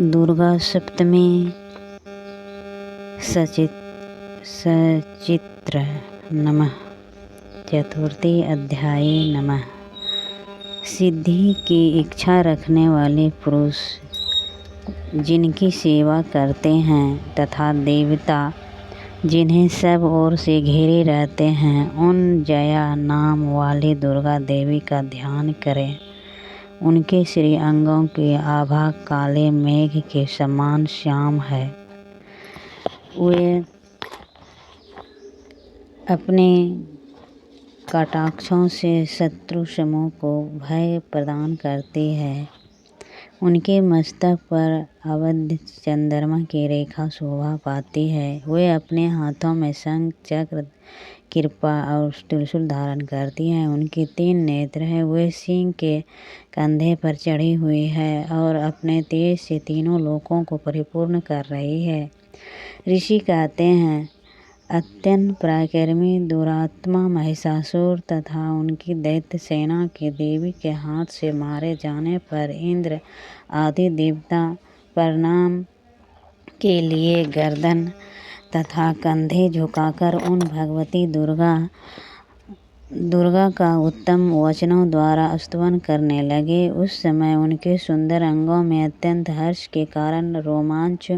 दुर्गा सप्तमी सचित्र नमः। चतुर्थी अध्याय नमः। सिद्धि की इच्छा रखने वाले पुरुष जिनकी सेवा करते हैं तथा देवता जिन्हें सब ओर से घेरे रहते हैं, उन जया नाम वाली दुर्गा देवी का ध्यान करें। उनके श्री अंगों की आभा काले मेघ के समान श्याम है। वे अपने कटाक्षों से शत्रु समूह को भय प्रदान करती है। उनके मस्तक पर अवध चंद्रमा की रेखा शोभा पाती है। वे अपने हाथों में शंख चक्र कृपा और त्रिशूल धारण करती हैं। उनके 3 नेत्र हैं। वे सिंह के कंधे पर चढ़ी हुई है और अपने तेज से तीनों लोकों को परिपूर्ण कर रही है। ऋषि कहते हैं, अत्यंत पराक्रमी दुरात्मा महिषासुर तथा उनकी दैत्य सेना के देवी के हाथ से मारे जाने पर इंद्र आदि देवता प्रणाम के लिए गर्दन तथा कंधे झुकाकर उन भगवती दुर्गा का उत्तम वचनों द्वारा स्तुति करने लगे। उस समय उनके सुंदर अंगों में अत्यंत हर्ष के कारण रोमांच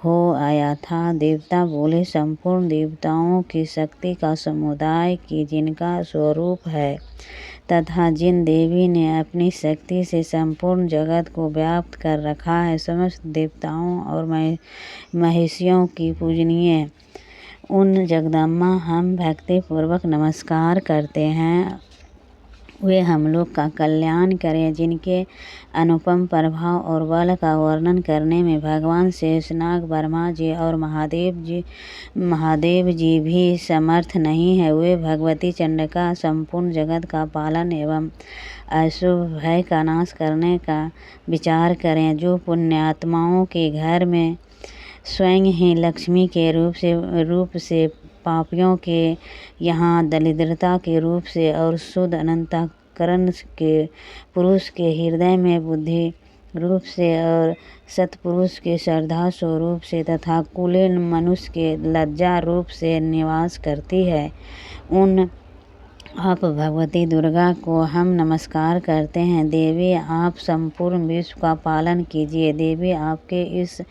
हो आया था। देवता बोले, संपूर्ण देवताओं की शक्ति का समुदाय की जिनका स्वरूप है तथा जिन देवी ने अपनी शक्ति से संपूर्ण जगत को व्याप्त कर रखा है, समस्त देवताओं और महिषियों की पूजनीय उन जगदम्बा हम भक्ति पूर्वक नमस्कार करते हैं। वे हम लोग का कल्याण करें। जिनके अनुपम प्रभाव और बल का वर्णन करने में भगवान शेषनाग, ब्रह्मा जी और महादेव जी भी समर्थ नहीं है। वे भगवती चंडिका संपूर्ण जगत का पालन एवं अशुभ भय का नाश करने का विचार करें। जो पुण्यात्माओं के घर में स्वयं ही लक्ष्मी के रूप से पापियों के यहाँ दरिद्रता के रूप से और शुद्ध अंतःकरण के पुरुष के हृदय में बुद्धि रूप से और सत्पुरुष के श्रद्धा स्वरूप से तथा कुलीन मनुष्य के लज्जा रूप से निवास करती है, उन आप भगवती दुर्गा को हम नमस्कार करते हैं। देवी, आप संपूर्ण विश्व का पालन कीजिए। देवी, आपके इस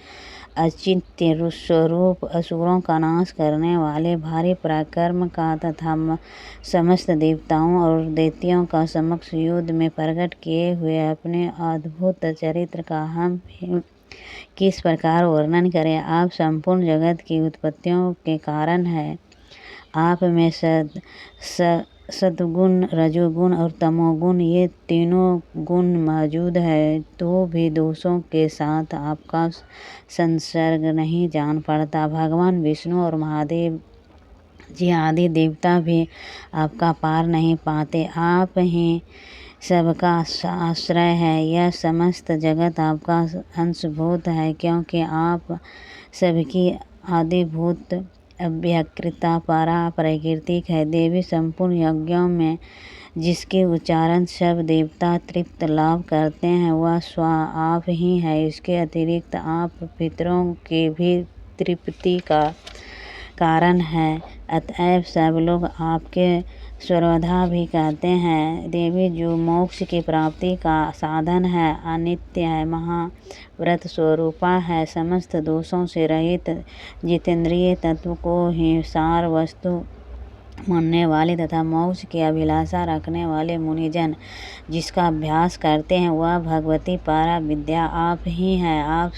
अचिंत्य स्वरूप असुरों का नाश करने वाले भारी पराक्रम का तथा समस्त देवताओं और दैत्यों का समक्ष युद्ध में प्रकट किए हुए अपने अद्भुत चरित्र का हम किस प्रकार वर्णन करें। आप संपूर्ण जगत की उत्पत्तियों के कारण हैं। आप में सतगुण, रजोगुण और तमोगुण ये तीनों गुण मौजूद है, तो भी दोषों के साथ आपका संसर्ग नहीं जान पड़ता। भगवान विष्णु और महादेव जी आदि देवता भी आपका पार नहीं पाते। आप ही सबका आश्रय है। यह समस्त जगत आपका अंशभूत है, क्योंकि आप सबकी आदिभूत अव्यकृता परा प्राकृतिक है। देवी, संपूर्ण यज्ञों में जिसके उच्चारण सब देवता तृप्त लाभ करते हैं, वह स्व आप ही है। इसके अतिरिक्त आप पितरों के भी तृप्ति का कारण है। अतएव सब लोग आपके सर्वथा भी कहते हैं। देवी, जो मोक्ष की प्राप्ति का साधन है, अनित्य है, महाव्रत स्वरूपा है, समस्त दोषों से रहित जितेंद्रिय तत्व को ही सार वस्तु मानने वाले तथा मोक्ष की अभिलाषा रखने वाले मुनिजन जिसका अभ्यास करते हैं, वह भगवती पारा विद्या आप ही हैं। आप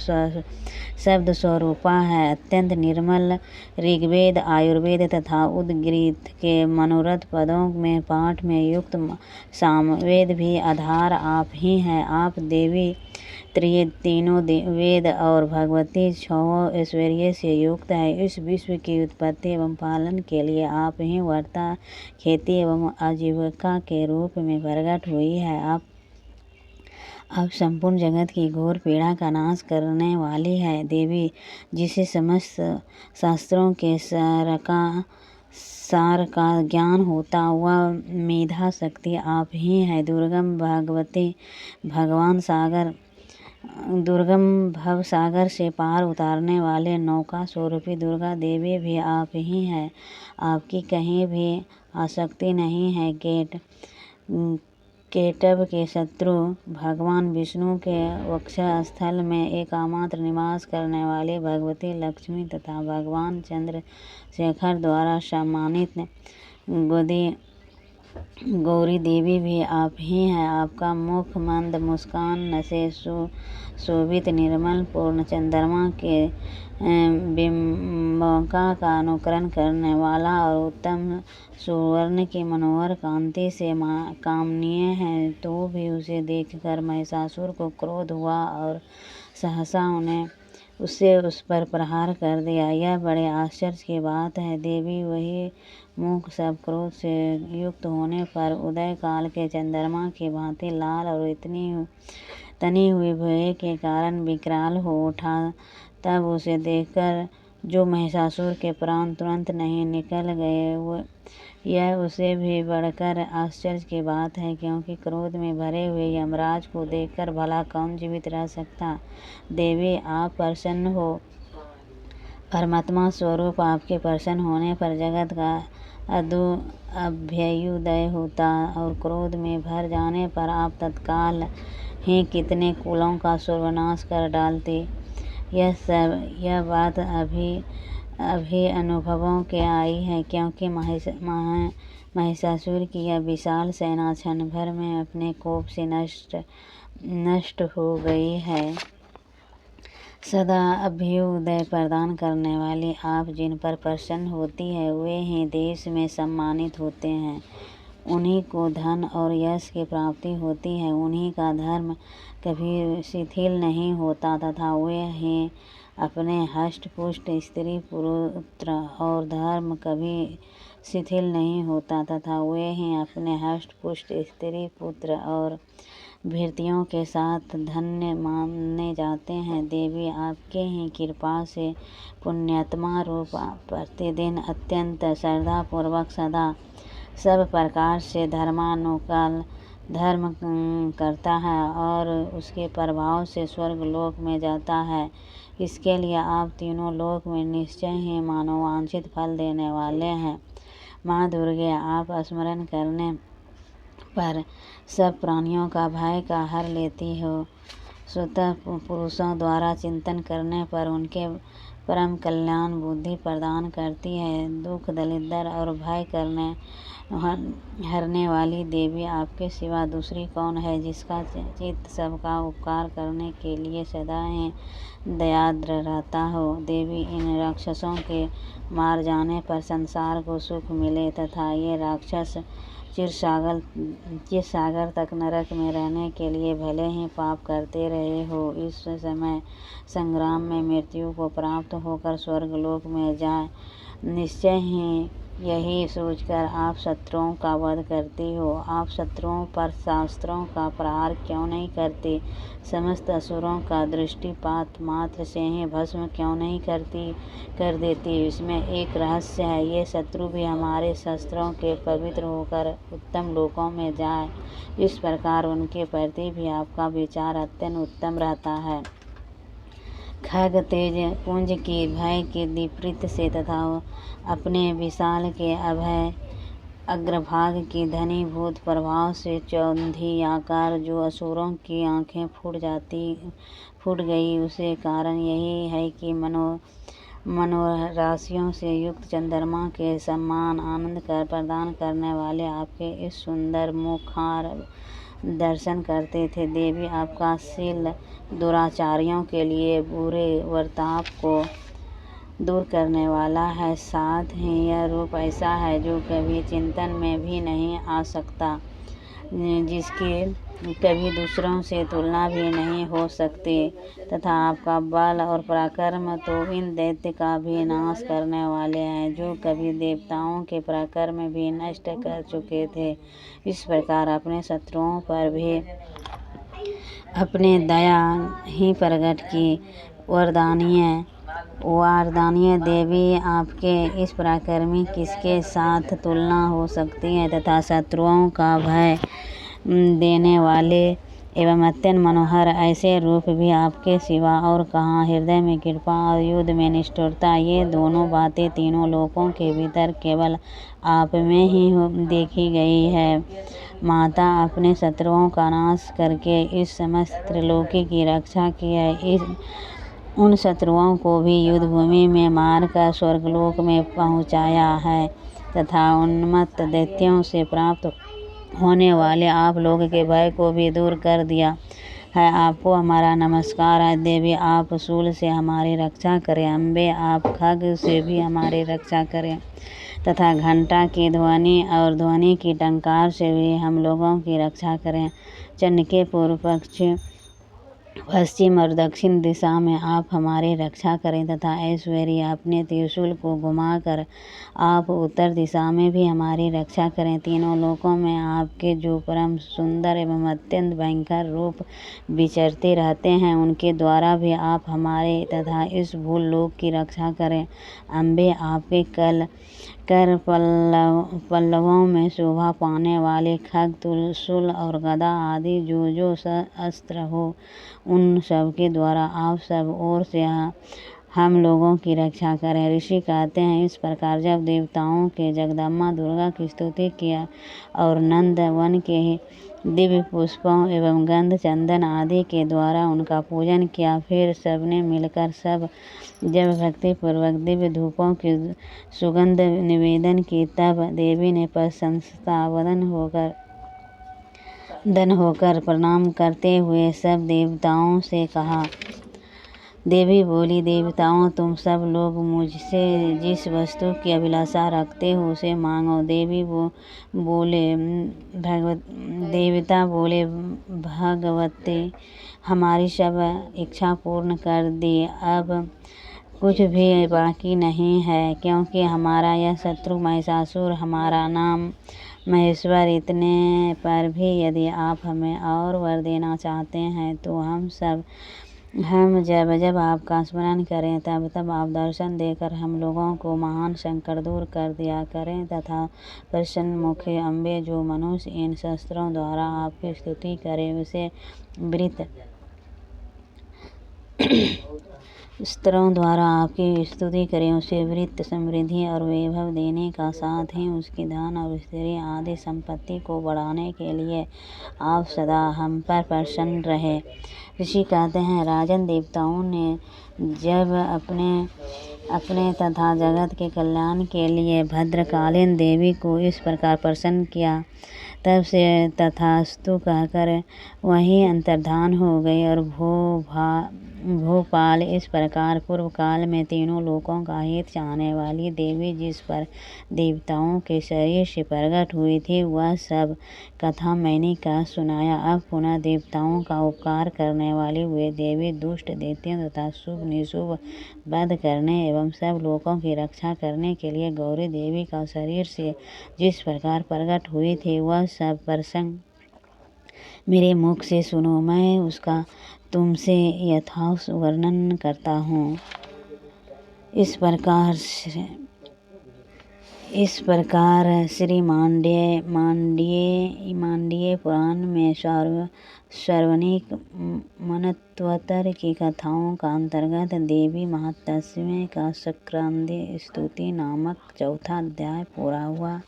शब्द स्वरूपा है। अत्यंत निर्मल ऋग्वेद, आयुर्वेद तथा उद्गीत के मनोरथ पदों में पाठ में युक्त सामवेद भी आधार आप ही हैं। आप देवी तीनों वेद और भगवती 6 ऐश्वर्य से युक्त है। इस विश्व की उत्पत्ति एवं पालन के लिए आप ही वर्ता, खेती एवं आजीविका के रूप में प्रकट हुई है। आप संपूर्ण जगत की घोर पीड़ा का नाश करने वाली है। देवी, जिसे समस्त शास्त्रों के सार का ज्ञान होता, वह मेधा शक्ति आप ही है। दुर्गम भगवती, भगवान सागर दुर्गम भव सागर से पार उतारने वाले नौका स्वरूपी दुर्गा देवी भी आप ही हैं। आपकी कहीं भी आसक्ति नहीं है। केटव के शत्रु भगवान विष्णु के वक्षस्थल में एकमात्र निवास करने वाली भगवती लक्ष्मी तथा भगवान चंद्रशेखर द्वारा सम्मानित गौरी देवी भी आप ही हैं। आपका मुख मंद मुस्कान से सुशोभित निर्मल पूर्ण चंद्रमा के बिंबका का अनुकरण करने वाला और उत्तम सुवर्ण की मनोहर कांति से कामनीय है। तो भी उसे देखकर महिषासुर को क्रोध हुआ और सहसा उससे उस पर प्रहार कर दिया। यह बड़े आश्चर्य की बात है। देवी वही मुख सब क्रोध से युक्त होने पर उदय काल के चंद्रमा की भांति लाल और इतनी तनी हुई भय के कारण विकराल हो उठा। तब उसे देखकर जो महिषासुर के प्राण तुरंत नहीं निकल गए, यह उसे भी बढ़कर आश्चर्य की बात है, क्योंकि क्रोध में भरे हुए यमराज को देखकर भला कौन जीवित रह सकता। देवी आप प्रसन्न हो। परमात्मा स्वरूप आपके प्रसन्न होने पर जगत का अभ्युदय होता और क्रोध में भर जाने पर आप तत्काल ही कितने कुलों का सर्वनाश कर डालते। यह बात अभी अनुभवों के आई है, क्योंकि महिषासुर की यह विशाल सेना क्षण भर में अपने कोप से नष्ट हो गई है। सदा अभ्युदय प्रदान करने वाली आप जिन पर प्रसन्न होती है, वे ही देश में सम्मानित होते हैं। उन्हीं को धन और यश की प्राप्ति होती है। उन्हीं का धर्म कभी शिथिल नहीं होता तथा वे ही अपने हष्ट पुष्ट स्त्री पुत्र और धर्म कभी शिथिल नहीं होता तथा वे ही अपने हष्ट पुष्ट स्त्री पुत्र और भृत्यों के साथ धन्य माने जाते हैं। देवी आपके ही कृपा से पुण्यात्मा रूप प्रतिदिन अत्यंत श्रद्धापूर्वक सदा सब प्रकार से धर्मानुकूल धर्म करता है और उसके प्रभाव से स्वर्ग लोक में जाता है। इसके लिए आप तीनों लोक में निश्चय ही मनोवांछित फल देने वाले हैं। माँ दुर्गे, आप स्मरण करने पर सब प्राणियों का भय का हर लेती हो। स्वतः पुरुषों द्वारा चिंतन करने पर उनके परम कल्याण बुद्धि प्रदान करती है। दुख दरिद्र और भय हरने वाली देवी आपके सिवा दूसरी कौन है, जिसका चित्त सबका उपकार करने के लिए सदा ही दयाद्र रहता हो। देवी, इन राक्षसों के मार जाने पर संसार को सुख मिले तथा ये राक्षस चिरसागर तक नरक में रहने के लिए भले ही पाप करते रहे हो, इस समय संग्राम में मृत्यु को प्राप्त होकर स्वर्गलोक में जाए। निश्चय ही यही सोचकर आप शत्रुओं का वध करती हो। आप शत्रुओं पर शास्त्रों का प्रहार क्यों नहीं करती? समस्त असुरों का दृष्टिपात मात्र से ही भस्म क्यों नहीं कर देती? इसमें एक रहस्य है। ये शत्रु भी हमारे शस्त्रों के पवित्र होकर उत्तम लोकों में जाए, इस प्रकार उनके प्रति भी आपका विचार अत्यंत उत्तम रहता है। खग तेज पुंज की भय के दीप्ति से तथा अपने विशाल के अभय अग्रभाग की धनीभूत प्रभाव से चौंधी आकार जो असुरों की आंखें फूट गई, उसे कारण यही है कि मनोराशियों से युक्त चंद्रमा के समान आनंद प्रदान करने वाले आपके इस सुंदर मुखार दर्शन करते थे। देवी, आपका शील दुराचारियों के लिए बुरे वर्ताव को दूर करने वाला है। साथ ही यह रूप ऐसा है जो कभी चिंतन में भी नहीं आ सकता, जिसकी कभी दूसरों से तुलना भी नहीं हो सकती, तथा आपका बल और पराक्रम तो इन दैत्य का भी नाश करने वाले हैं, जो कभी देवताओं के पराक्रम भी नष्ट कर चुके थे। इस प्रकार अपने शत्रुओं पर भी अपने दया ही प्रकट की। वरदानीय देवी, आपके इस पराक्रमी किसके साथ तुलना हो सकती है तथा शत्रुओं का भय देने वाले एवं अत्यंत मनोहर, ऐसे रूप भी आपके सिवा और कहाँ। हृदय में कृपा और युद्ध में निष्ठुरता, ये दोनों बातें तीनों लोकों के भीतर केवल आप में ही देखी गई है। माता, अपने शत्रुओं का नाश करके इस समस्त त्रिलोकी की रक्षा की है। उन शत्रुओं को भी युद्ध भूमि में मारकर स्वर्गलोक में पहुँचाया है तथा उन्मत्त दैत्यों से प्राप्त होने वाले आप लोग के भय को भी दूर कर दिया है। आपको हमारा नमस्कार है। देवी, आप शूल से हमारी रक्षा करें। अम्बे, आप खग से भी हमारी रक्षा करें तथा घंटा की ध्वनि और ध्वनि की टंकार से भी हम लोगों की रक्षा करें। चंड के पूर्व पश्चिम और दक्षिण दिशा में आप हमारी रक्षा करें तथा ऐश्वर्य अपने त्रिशूल को घुमाकर आप उत्तर दिशा में भी हमारी रक्षा करें। तीनों लोकों में आपके जो परम सुंदर एवं अत्यंत भयंकर रूप विचरते रहते हैं, उनके द्वारा भी आप हमारे तथा इस भूल लोक की रक्षा करें। अम्बे, आपके कर पल्लवों में शोभा पाने वाले खग, त्रिशूल और गदा आदि जो अस्त्र हो, उन सब के द्वारा आप सब ओर से हम लोगों की रक्षा करें। ऋषि कहते हैं, इस प्रकार जब देवताओं के जगदम्बा दुर्गा की स्तुति किया और नंद वन के दिव्य पुष्पों एवं गंध चंदन आदि के द्वारा उनका पूजन किया, फिर सबने मिलकर जब भक्तिपूर्वक दिव्य धूपों की सुगंध निवेदन की, तब देवी ने प्रशंसावदन होकर प्रणाम करते हुए सब देवताओं से कहा। देवी बोली, देवताओं, तुम सब लोग मुझसे जिस वस्तु की अभिलाषा रखते हो उसे मांगो। देवता बोले, भगवती, हमारी सब इच्छा पूर्ण कर दी। अब कुछ भी बाकी नहीं है, क्योंकि हमारा यह शत्रु महिषासुर, हमारा नाम महेश्वर, इतने पर भी यदि आप हमें और वर देना चाहते हैं तो हम जब आपका स्मरण करें तब आप दर्शन देकर हम लोगों को महान संकट दूर कर दिया करें तथा प्रसन्न मुखे अम्बे, जो मनुष्य इन शस्त्रों द्वारा आपकी स्तुति करे उसे वृत्त समृद्धि और वैभव देने का साथ ही उसकी धन और स्त्री आदि संपत्ति को बढ़ाने के लिए आप सदा हम पर प्रसन्न रहे। ऋषि कहते हैं, राजन, देवताओं ने जब अपने तथा जगत के कल्याण के लिए भद्रकालीन देवी को इस प्रकार प्रसन्न किया, तब से तथास्तु कहकर वहीं अंतर्धान हो गई और भोपाल इस प्रकार पूर्व काल में तीनों लोकों का हित चाहने वाली देवी जिस पर देवताओं के शरीर से प्रकट हुई थी, वह सब कथा मैंने कह सुनाया। अब पुनः देवताओं का उपकार करने वाली वे देवी दुष्ट दैत्यों तथा शुभ निशुभ वध करने एवं सब लोकों की रक्षा करने के लिए गौरी देवी का शरीर से जिस प्रकार प्रकट हुई थी, वह सब प्रसंग मेरे मुख से सुनो। मैं उसका तुमसे यथावश वर्णन करता हूँ। इस प्रकार श्री मांडव्य पुराण में सर्वनिक मनत्वतर की कथाओं का अंतर्गत देवी महात्म्य का सक्रांति स्तुति नामक चौथा अध्याय पूरा हुआ।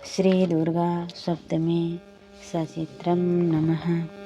श्री दुर्गा सप्तमी सचित्रम नमः।